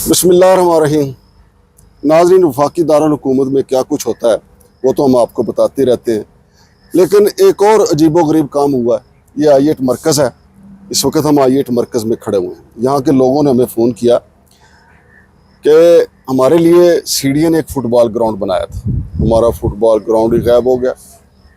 बिस्मिल्लाहिर्रहमानिर्रहीम। नाज़रीन, वफाकी दारुल हुकूमत में क्या कुछ होता है वो तो हम आपको बताते रहते हैं, लेकिन एक और अजीबोगरीब काम हुआ है। ये आई8 मरकज़ है। इस वक्त हम आई8 मरकज़ में खड़े हुए हैं। यहाँ के लोगों ने हमें फ़ोन किया कि हमारे लिए सीडीए ने एक फ़ुटबॉल ग्राउंड बनाया था, हमारा फ़ुटबॉल ग्राउंड ही गायब हो गया।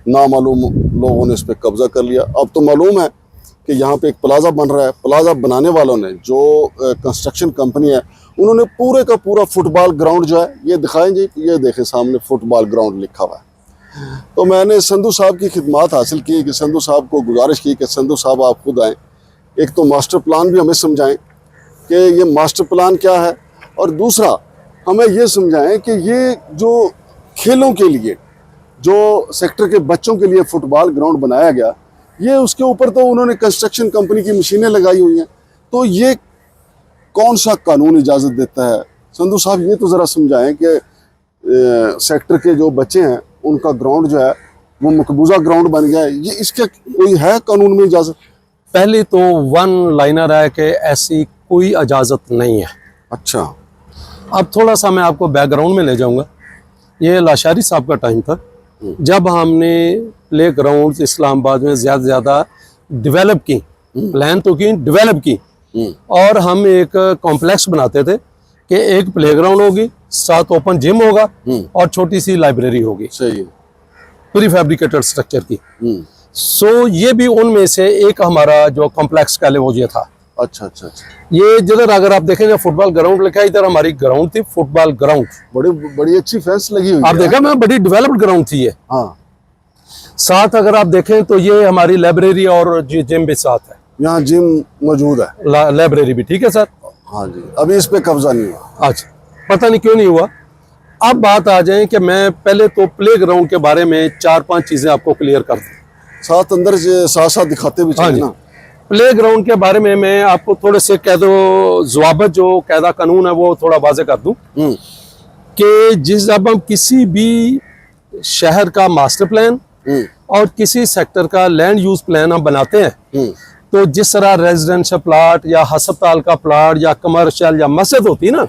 नामालूम लोगों ने इस पर कब्ज़ा कर लिया। अब तो मालूम है कि यहाँ पे एक प्लाजा बन रहा है। प्लाजा बनाने वालों ने, जो कंस्ट्रक्शन कंपनी है, उन्होंने पूरे का पूरा फुटबॉल ग्राउंड जो है, ये दिखाएं जी, ये देखें सामने फुटबॉल ग्राउंड लिखा हुआ है। तो मैंने संधू साहब की खिदमत हासिल की कि संधू साहब को गुजारिश की कि संधू साहब आप खुद आएँ, एक तो मास्टर प्लान भी हमें समझाएं कि ये मास्टर प्लान क्या है, और दूसरा हमें ये समझाएं कि ये जो खेलों के लिए, जो सेक्टर के बच्चों के लिए फुटबॉल ग्राउंड बनाया गया, ये उसके ऊपर तो उन्होंने कंस्ट्रक्शन कंपनी की मशीनें लगाई हुई हैं। तो ये कौन सा कानून इजाज़त देता है? संधू साहब ये तो ज़रा समझाएं कि सेक्टर के जो बच्चे हैं उनका ग्राउंड जो है वो मकबूजा ग्राउंड बन गया है, ये इसका कोई है कानून में इजाज़त? पहले तो वन लाइनर है कि ऐसी कोई इजाज़त नहीं है। अच्छा, अब थोड़ा सा मैं आपको बैकग्राउंड में ले जाऊंगा। ये लाशारी साहब का टाइम था जब हमने प्ले ग्राउंड इस्लामाबाद में ज़्यादा से ज़्यादा डेवलप की, प्लान तो की, डेवलप की, और हम एक कॉम्प्लेक्स बनाते थे कि एक प्ले ग्राउंड होगी, साथ ओपन जिम होगा और छोटी सी लाइब्रेरी होगी, सही है, प्री फैब्रिकेटेड स्ट्रक्चर की। सो ये भी उनमें से एक हमारा जो कॉम्प्लेक्स का वो ये था। अच्छा अच्छा अच्छा। ये जिधर अगर आप देखेंगे फुटबॉल ग्राउंड लिखा है, इधर हमारी ग्राउंड थी, फुटबॉल ग्राउंड। बड़ी बड़ी अच्छी फेंस लगी हुई है। आप देखा, मैं बड़ी डेवलप्ड ग्राउंड थी ये। हाँ, साथ अगर आप देखें तो ये हमारी लाइब्रेरी और जिम भी साथ है। यहाँ जिम मौजूद है, लाइब्रेरी भी, ठीक है सर। हाँ जी। अभी इस पे कब्जा नहीं हुआ। अच्छा, पता नहीं क्यों नहीं हुआ। अब बात आ जाए कि मैं पहले तो प्ले ग्राउंड के बारे में 4-5 चीजें आपको क्लियर कर दूं, साथ अंदर से साथ साथ दिखाते भी चले ना। प्ले ग्राउंड के बारे में मैं आपको थोड़े से कह दो ज़वाबित जो कायदा कानून है वो थोड़ा वाज़े कर दूं कि जब हम किसी भी शहर का मास्टर प्लान और किसी सेक्टर का लैंड यूज प्लान हम बनाते हैं, तो जिस तरह रेजिडेंशियल प्लाट या हस्पताल का प्लाट या कमर्शियल या मस्जिद होती है ना,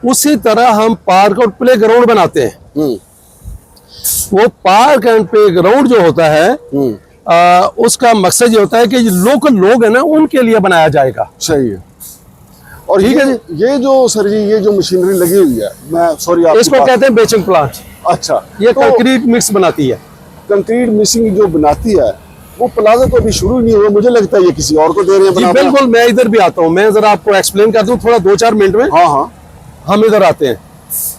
उसी तरह हम पार्क और प्ले ग्राउंड बनाते हैं। वो पार्क एंड प्ले ग्राउंड जो होता है उसका मकसद ये होता है कि लोकल लोग है ना, उनके लिए बनाया जाएगा। सही है। और ठीक है जी, ये जो सर जी ये जो मशीनरी लगी हुई है, मैं सॉरी आप इसको कहते हैं बेचिंग प्लांट। अच्छा, ये तो कंक्रीट मिक्स बनाती है। कंक्रीट मिक्सिंग जो बनाती है वो प्लाजा तो अभी शुरू नहीं हुआ, मुझे लगता है ये किसी और को दे रहे हैं। बिल्कुल, मैं इधर भी आता हूँ, मैं जरा आपको एक्सप्लेन कर दूं थोड़ा 2-4 मिनट में। हाँ हाँ, हम इधर आते हैं।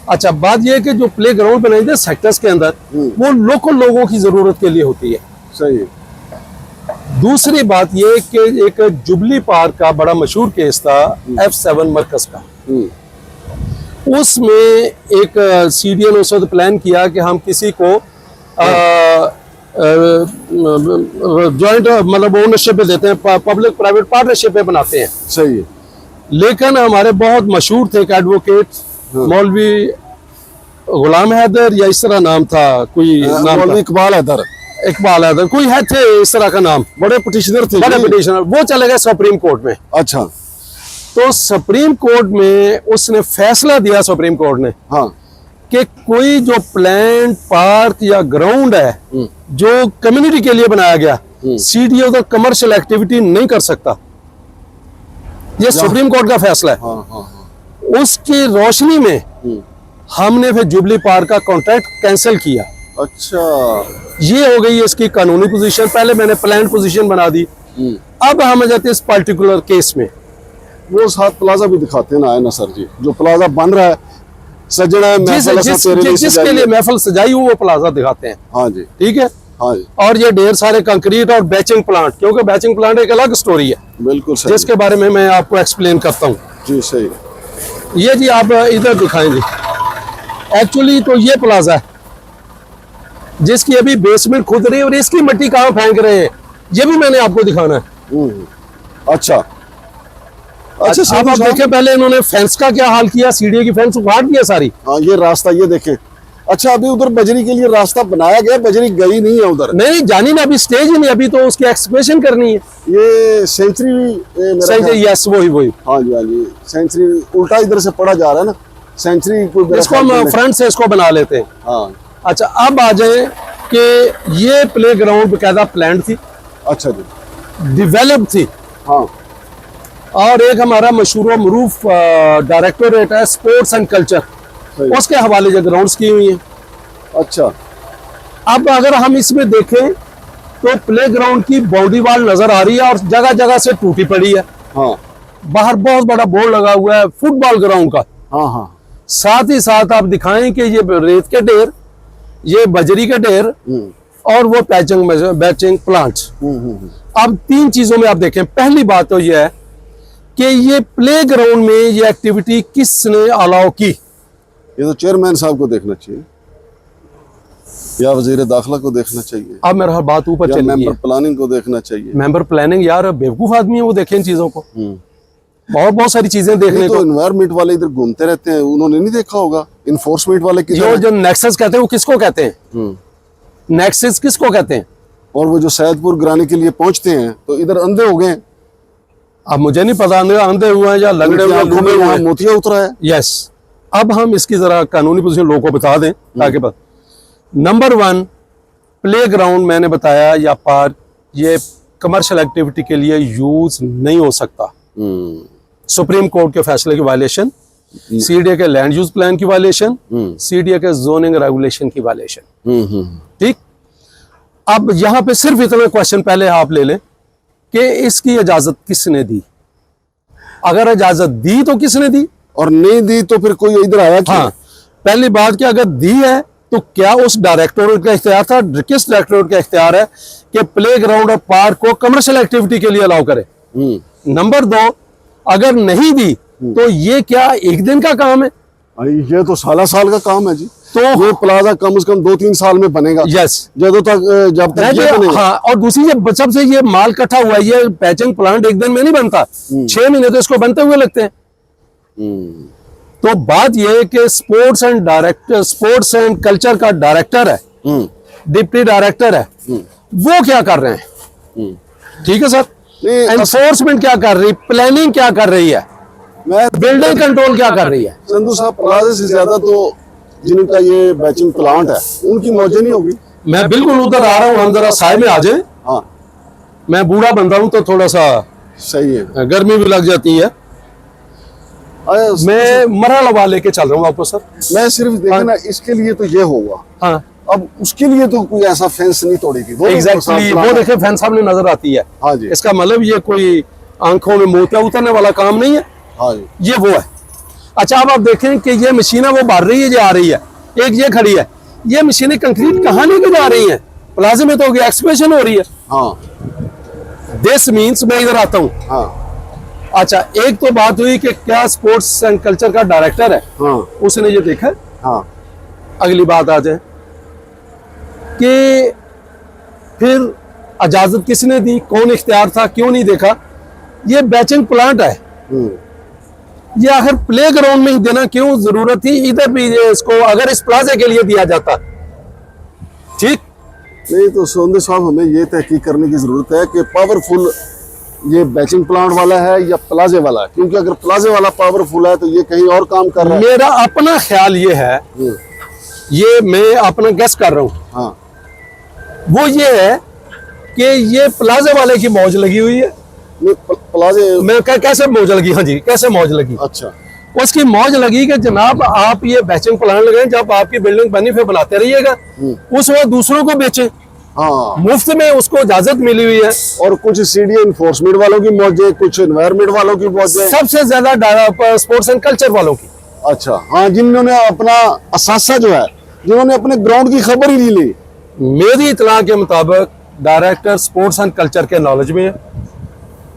अच्छा, बात यह है कि जो प्ले ग्राउंड बनाई थे सेक्टर्स के अंदर, वो लोकल लोगों की जरूरत के लिए होती है। सही है। दूसरी बात यह कि एक जुबली पार्क का बड़ा मशहूर केस था F7 मरकज का। उसमें एक सीडीए ने उस वक्त प्लान किया कि हम किसी को जॉइंट मतलब ओनरशिप पे देते हैं, पब्लिक प्राइवेट पार्टनरशिप पे बनाते हैं। सही है। लेकिन हमारे बहुत मशहूर थे एक एडवोकेट मौलवी गुलाम हैदर या इस तरह नाम था, कोई मौलवी इकबाल हैदर कोई है थे इस तरह का नाम, बड़े पिटिशनर थे। बड़े पिटिशनर। वो चले गए सुप्रीम कोर्ट में। अच्छा, तो सुप्रीम कोर्ट में उसने फैसला दिया, सुप्रीम कोर्ट ने, हाँ, कि कोई जो प्लान पार्क या ग्राउंड है जो कम्युनिटी के लिए बनाया गया, सीडीए उधर कमर्शियल एक्टिविटी नहीं कर सकता। ये सुप्रीम कोर्ट का फैसला है। हाँ, हाँ, हाँ। उसकी रोशनी में हमने फिर जुबली पार्क का कॉन्ट्रैक्ट कैंसिल किया। अच्छा, ये हो गई इसकी कानूनी पोजीशन। पहले मैंने प्लान पोजीशन बना दी। अब हम जाते हैं इस पर्टिकुलर केस में। वो साथ प्लाजा भी दिखाते हैं ना, है ना सर जी, जो प्लाजा बन रहा है, सजना है, जिसके लिए महफिल सजाई हुई वो प्लाजा दिखाते हैं। हाँ जी, ठीक है। हाँ जी। और ये ढेर सारे कंक्रीट और बैचिंग प्लांट, क्योंकि बैचिंग प्लांट एक अलग स्टोरी है, बिल्कुल सही, जिसके बारे में मैं आपको एक्सप्लेन करता हूँ। जी सही है। ये जी आप इधर दिखाएंगे, एक्चुअली तो ये प्लाजा है जिसकी अभी बेसमेंट खुद रही है, और इसकी मिट्टी कहाँ फेंक रहे हैं ये भी मैंने आपको दिखाना है। अच्छा अच्छा, आप देखें पहले इन्होंने फेंस का क्या हाल किया, सीढ़ी की फेंस उखाड़ दिया सारी। हाँ, ये रास्ता ये देखें, अच्छा, अभी उधर बजरी के लिए रास्ता बनाया गया, बजरी गई नहीं है उधर। नहीं जानी ना, अभी स्टेज ही नहीं, अभी तो उसकी एक्सकवेशन करनी है। ये सेंचुरी सही, यस वही। हाँ जी हाँ जी, सेंचुरी उल्टा इधर से पढ़ा जा रहा है ना, सेंचुरी को इसको हम फ्रंट से इसको बना लेते हैं। हाँ। अच्छा, अब आ जाए कि ये प्ले ग्राउंड बकायदा प्लान थी, अच्छा जी, डेवलप थी। हाँ। और एक हमारा मशहूर मरूफ डायरेक्टोरेट है स्पोर्ट्स एंड कल्चर, सही। उसके हवाले से ग्राउंड्स की हुई हैं। अच्छा, अब अगर हम इसमें देखें तो प्ले ग्राउंड की बाउंड्री वॉल नजर आ रही है और जगह जगह से टूटी पड़ी है। हाँ बाहर बहुत बड़ा बोर्ड लगा हुआ है फुटबॉल ग्राउंड का। हाँ हाँ। साथ ही साथ आप दिखाएं कि ये रेत के ढेर, ये बजरी के ढेर और वो बैचिंग प्लांट्स। अब तीन चीजों में आप देखें, पहली बात तो ये है कि ये प्ले ग्राउंड में ये एक्टिविटी किसने अलाउ की। ये तो चेयरमैन साहब को देखना चाहिए या वजीर दाखिला को देखना चाहिए, अब मेरा बात ऊपर या चली मेंबर है। प्लानिंग को देखना चाहिए। मेंबर प्लानिंग यार बेवकूफ आदमी है, वो देखें इन चीजों को। बहुत सारी चीजें देखने ये को। तो एनवायरमेंट वाले इधर घूमते रहते हैं, उन्होंने नहीं देखा होगा इन्फोर्समेंट वाले किधर जो हैं? जो नेक्सस कहते हैं वो किसको कहते हैं? नेक्सस किसको कहते हैं? और वो जो सैदपुर गिराने के लिए पहुंचते हैं तो इधर अंधे हो गए। अब मुझे नहीं पता अंधे हुए हैं या लंगड़े हुए हैं, घूमे हुए हैं। मोतिया उतरा है। यस, अब हम इसकी जरा कानूनी पोजीशन लोगों को बता दें ताकि नंबर 1, प्ले ग्राउंड मैंने बताया या पार्क ये कमर्शियल एक्टिविटी के लिए यूज नहीं हो सकता। सुप्रीम कोर्ट के फैसले की वायलेशन, सीडीए के लैंड यूज प्लान की वायलेशन, सीडीए के जोनिंग रेगुलेशन की वायलेशन। ठीक, अब यहां पे सिर्फ इतना क्वेश्चन पहले आप ले लें कि इसकी इजाजत किसने दी। अगर इजाजत दी तो किसने दी, और नहीं दी तो फिर कोई इधर आया क्यों? हाँ, पहली बात कि अगर दी है तो क्या उस डायरेक्टोरेट का इख्तियार था, किस डायरेक्टोरेट का इख्तियार है कि प्ले ग्राउंड और पार्क को कमर्शियल एक्टिविटी के लिए अलाउ करे। नंबर 2, अगर नहीं दी तो ये क्या एक दिन का काम है? ये तो साल का काम है जी। तो ये प्लाजा कम से कम 2-3 साल में बनेगा। यस, जब तक ये बनेगा। हाँ, और दूसरी ये सबसे ये माल इकट्ठा हुआ है, ये पैचिंग प्लांट एक दिन में नहीं बनता, 6 महीने तो इसको बनते हुए लगते हैं। तो बात यह है कि स्पोर्ट्स एंड कल्चर का डायरेक्टर है, डिप्टी डायरेक्टर है, वो क्या कर रहे हैं? ठीक है सर, एनफोर्समेंट क्या कर रही, प्लानिंग क्या कर रही है, बिल्डिंग कंट्रोल क्या कर रही है? संधू साहब, प्लाजा से ज्यादा तो जिनका ये बैचिंग प्लांट है उनकी मौजें नहीं होगी। मैं बिल्कुल उधर आ रहा हूँ, हम जरा साय में आ जाए। हाँ, मैं बूढ़ा बंदा हूँ तो थोड़ा सा सही है, गर्मी भी लग जाती है। मैं मरहला वाले लेके चल रहा हूँ आपको सर। मैं सिर्फ देखे ना, इसके लिए तो ये होगा। हाँ, अब उसके लिए तो कोई ऐसा फेंस नहीं तोड़ेगी। एग्जैक्टली, वो देखे फैन साहब ने नजर आती है। हाँ जी, इसका मतलब ये कोई आंखों में मोतिया उतरने वाला काम नहीं है। हाँ जी, ये वो है। अच्छा, अब आप देखें कि ये मशीनें वो भर रही है, जो आ रही है, एक ये खड़ी है, ये मशीनें कंक्रीट कहाँ लेके जा रही हैं? प्लाजा में तो एक्सपेंशन हो रही है। हाँ, दिस मीन्स मैं इधर आता हूँ। हाँ, अच्छा, एक तो बात हुई कि क्या स्पोर्ट्स एंड कल्चर का डायरेक्टर है, हाँ, उसने ये देखा। हाँ, अगली बात आ जाए कि फिर इजाजत किसने दी, कौन इख्तियार था, क्यों नहीं देखा? ये बैचिंग प्लांट है, ये आखिर प्ले ग्राउंड में ही देना क्यों जरूरत थी? इधर भी इसको अगर इस प्लाजे के लिए दिया जाता। ठीक नहीं तो सोंदे साहब, हमें ये तहकीक करने की जरूरत है कि पावरफुल ये बैचिंग प्लांट वाला है या प्लाजे वाला है, क्योंकि अगर प्लाजे वाला पावरफुल है तो ये कहीं और काम कर रहा है। मेरा अपना ख्याल ये है, ये मैं अपना गेस कर रहा हूँ, हाँ, वो ये है कि ये प्लाजे वाले की मौज लगी हुई है। प्लाजे मैं कैसे मौज लगी? हाँ जी, कैसे मौज लगी? अच्छा, उसकी मौज लगी कि जनाब आप ये बैचिंग प्लान लगाएं, जब आपकी बिल्डिंग बनी फिर बनाते रहिएगा, उस वक्त दूसरों को बेचें। हाँ, मुफ्त में उसको इजाजत मिली हुई है। और कुछ सीडीए इन्फोर्समेंट वालों की मौजें, कुछ एनवायरमेंट वालों की मौजें, सबसे ज्यादा स्पोर्ट्स एंड कल्चर वालों की। अच्छा, हाँ, जिन्होंने अपना असासा जो है, जिन्होंने अपने ग्राउंड की खबर ही नहीं ली। मेरी इतला के मुताबिक डायरेक्टर स्पोर्ट्स एंड कल्चर के नॉलेज में है।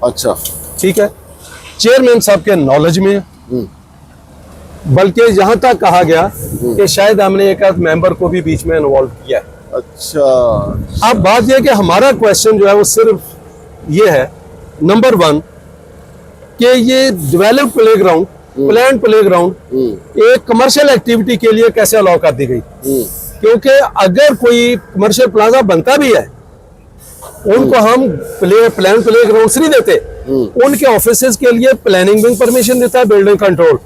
अच्छा, ठीक है, चेयरमैन साहब के नॉलेज में है, बल्कि यहां तक कहा गया कि शायद हमने एक आध मेंबर को भी बीच में इन्वॉल्व किया है। अच्छा, अब बात यह कि हमारा क्वेश्चन जो है वो सिर्फ ये है, नंबर 1 कि ये develop play ground plan play ground एक कमर्शियल एक्टिविटी के लिए कैसे अलाउ कर दी गई। क्योंकि अगर कोई कमर्शियल प्लाजा बनता भी है, उनको हम प्लान प्ले ग्राउंड नहीं देते, उनके ऑफिसेज के लिए प्लानिंग विंग परमिशन देता है, बिल्डिंग कंट्रोल,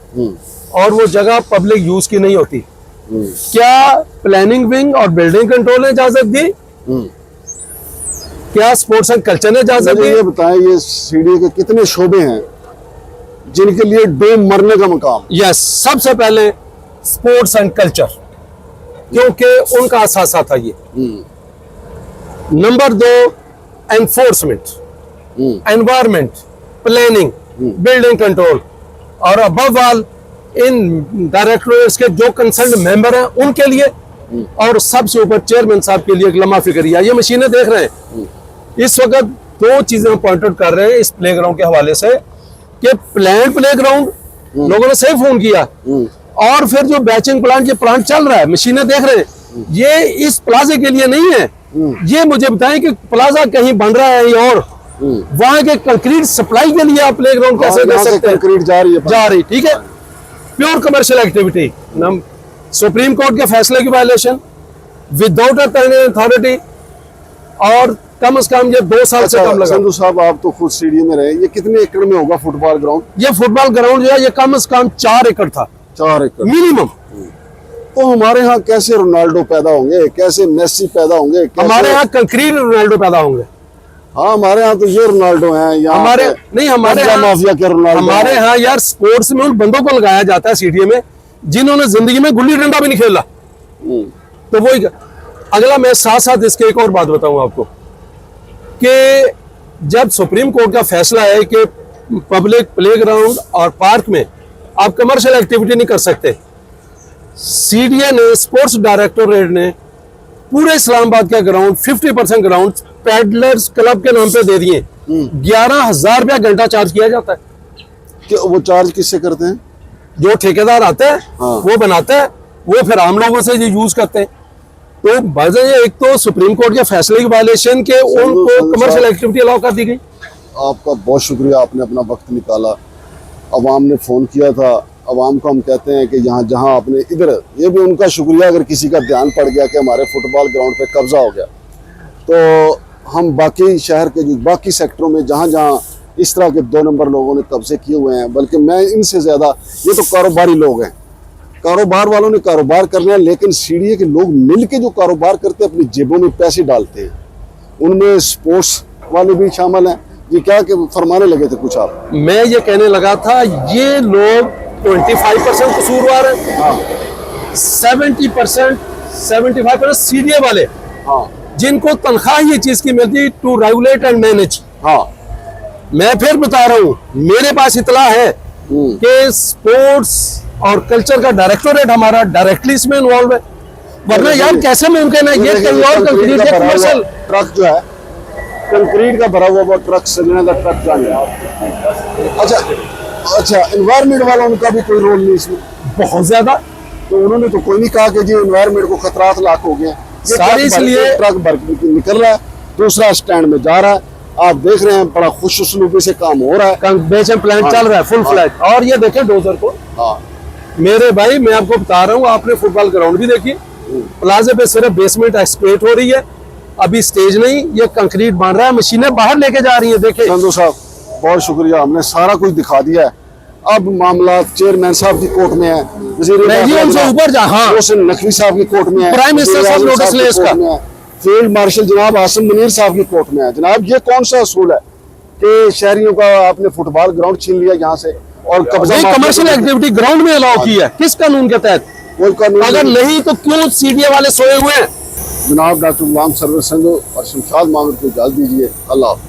और वो जगह पब्लिक यूज की नहीं होती। क्या प्लानिंग विंग और बिल्डिंग कंट्रोल ने इजाजत दी? क्या स्पोर्ट्स एंड कल्चर ने इजाजत दी? ये बताएं, ये सीडी के कितने शोबे हैं जिनके लिए डोम मरने का मकाम? यस, सबसे पहले स्पोर्ट्स एंड कल्चर, क्योंकि उनका असासा था ये। Number 2 enforcement, environment, planning, building control, और अबव ऑल इन डायरेक्टरेट्स के जो कंसर्न मेंबर हैं उनके लिए, और सबसे ऊपर चेयरमैन साहब के लिए एक लम्हा फिक्रिया। ये मशीनें देख रहे हैं इस वक्त, 2 चीजें हम पॉइंट आउट कर रहे हैं इस प्लेग्राउंड के हवाले से कि प्लान प्लेग्राउंड लोगों ने सही फोन किया, और फिर जो बैचिंग प्लांट, ये प्लांट चल रहा है, मशीनें देख रहे हैं, ये इस प्लाजे के लिए नहीं है। ये मुझे बताएं कि प्लाजा कहीं बन रहा है और वहां के कंक्रीट सप्लाई के लिए आप प्लेग्राउंड कैसे दे सकते हैं? कंक्रीट जा रही है, ठीक है। Pure commercial activity, supreme court के फैसले की वायलेशन विदाउट अथॉरिटी, और कम से कम ये 2 साल से कम लगा। संधू साहब, आप तो खुद सीडी में रहे, ये कितने एकड़ में होगा फुटबॉल ग्राउंड? ये फुटबॉल ग्राउंड जो है ये कम से कम 4 एकड़ था, 4 एकड़ मिनिमम। तो हमारे यहाँ कैसे रोनाल्डो पैदा होंगे, कैसे मेसी पैदा होंगे, हमारे यहाँ कंक्रीट रोनाल्डो पैदा होंगे। हाँ, हमारे यहाँ तो ये रोनाल्डो हैं, हमारे यहाँ माफिया के रोनाल्डो। हमारे यहाँ यार स्पोर्ट्स में उन बंदों को लगाया जाता है सीडीए में जिन्होंने जिंदगी में गुल्ली डंडा भी नहीं खेला। तो वही अगला, मैं साथ साथ इसके एक और बात बताऊं आपको कि जब सुप्रीम कोर्ट का फैसला है कि पब्लिक प्लेग्राउंड और पार्क में आप कमर्शियल एक्टिविटी नहीं कर सकते, सीडीए ने, स्पोर्ट्स डायरेक्टोरेट ने पूरे इस्लामाबाद का ग्राउंड 50% ग्राउंड पैडलर्स क्लब के नाम पे दे दिए। 11,000 रुपया घंटा चार्ज किया जाता है। कि वो चार्ज किससे करते हैं? जो ठेकेदार आते हैं, हाँ। वो बनाते हैं, वो फिर आम लोगों से ये यूज करते हैं। तो वजह एक तो सुप्रीम कोर्ट के फैसले की वायलेशन के उनको कमर्शियल एक्टिविटी अलाउ कर दी गई। आपका बहुत शुक्रिया, आपने अपना वक्त निकाला। अवाम ने फोन किया था, अवाम को हम कहते हैं कि यहाँ जहाँ आपने इधर, ये भी उनका शुक्रिया अगर किसी का ध्यान पड़ गया कि हमारे फुटबॉल ग्राउंड पे कब्जा हो गया, तो हम बाकी शहर के जो बाकी सेक्टरों में जहाँ जहाँ इस तरह के 2 नंबर लोगों ने कब्जे किए हुए हैं, बल्कि मैं इनसे ज़्यादा, ये तो कारोबारी लोग हैं, कारोबार वालों ने कारोबार करना है, लेकिन सीडीए के लोग मिल के जो कारोबार करते हैं, अपनी जेबों में पैसे डालते हैं, उनमें स्पोर्ट्स वाले भी शामिल हैं। ये क्या कि फरमाने लगे थे कुछ आप? मैं ये कहने लगा था, ये लोग 25% कसूरवार है, 70% 75% सीडीए वाले, हाँ, जिनको तनख्वाह ये चीज की मिलती टू रेगुलेट एंड मैनेज। हाँ, मैं फिर बता रहा हूँ, मेरे पास इतला है कि स्पोर्ट्स और कल्चर का डायरेक्टोरेट हमारा डायरेक्टली इसमें इन्वॉल्व है, वरना यार कैसे मुमकिन है? ये कंक्रीट का कमर्शियल ट्रक जो है, कंक्रीट का भरा हुआ वो ट्रक, सजना का ट्रक जाने। अच्छा, एनवायरमेंट वाला उनका भी कोई रोल नहीं इसमें? बहुत ज्यादा। तो उन्होंने तो कोई नहीं कहा कि जी एनवायरमेंट को खतरात लाक हो गए, सारी इसलिए ट्रक भर निकल रहा है, दूसरा स्टैंड में जा रहा है, आप देख रहे हैं, बड़ा खुश उसलूबी से काम हो रहा है, बेचन प्लांट चल रहा है फुल फ्लैट। और ये देखें डोजर को। हाँ, मेरे भाई, मैं आपको बता रहा हूँ, आपने फुटबॉल ग्राउंड भी देखी, प्लाजे पे सिर्फ बेसमेंट एक्सक्रेट हो रही है, अभी स्टेज नहीं, ये कंक्रीट बन रहा है, मशीनें बाहर लेके जा रही है। देखे संधू साहब, बहुत शुक्रिया, हमने सारा कुछ दिखा दिया है। अब मामला चेयरमैन साहब की कोर्ट में है, उनसे ऊपर जा, हाँ, नकवी साहब की कोर्ट में है, प्राइम मिनिस्टर साहब नोटिस ले इसका, फील्ड मार्शल जनाब आसिम मुनीर साहब की कोर्ट में है। जनाब, ये कौन सा असूल है कि शहरियों का आपने फुटबॉल ग्राउंड छीन लिया यहाँ से और कब्जा कमर्शियल एक्टिविटी ग्राउंड में अलाउ की है? किस कानून के तहत? कोई कानून अगर नहीं तो क्यों सीडीए वाले सोए हुए हैं? जनाब डॉक्टर गुलाम सरवर संधू और शमशाद मामूद को इजाज़त दीजिए। अल्लाह।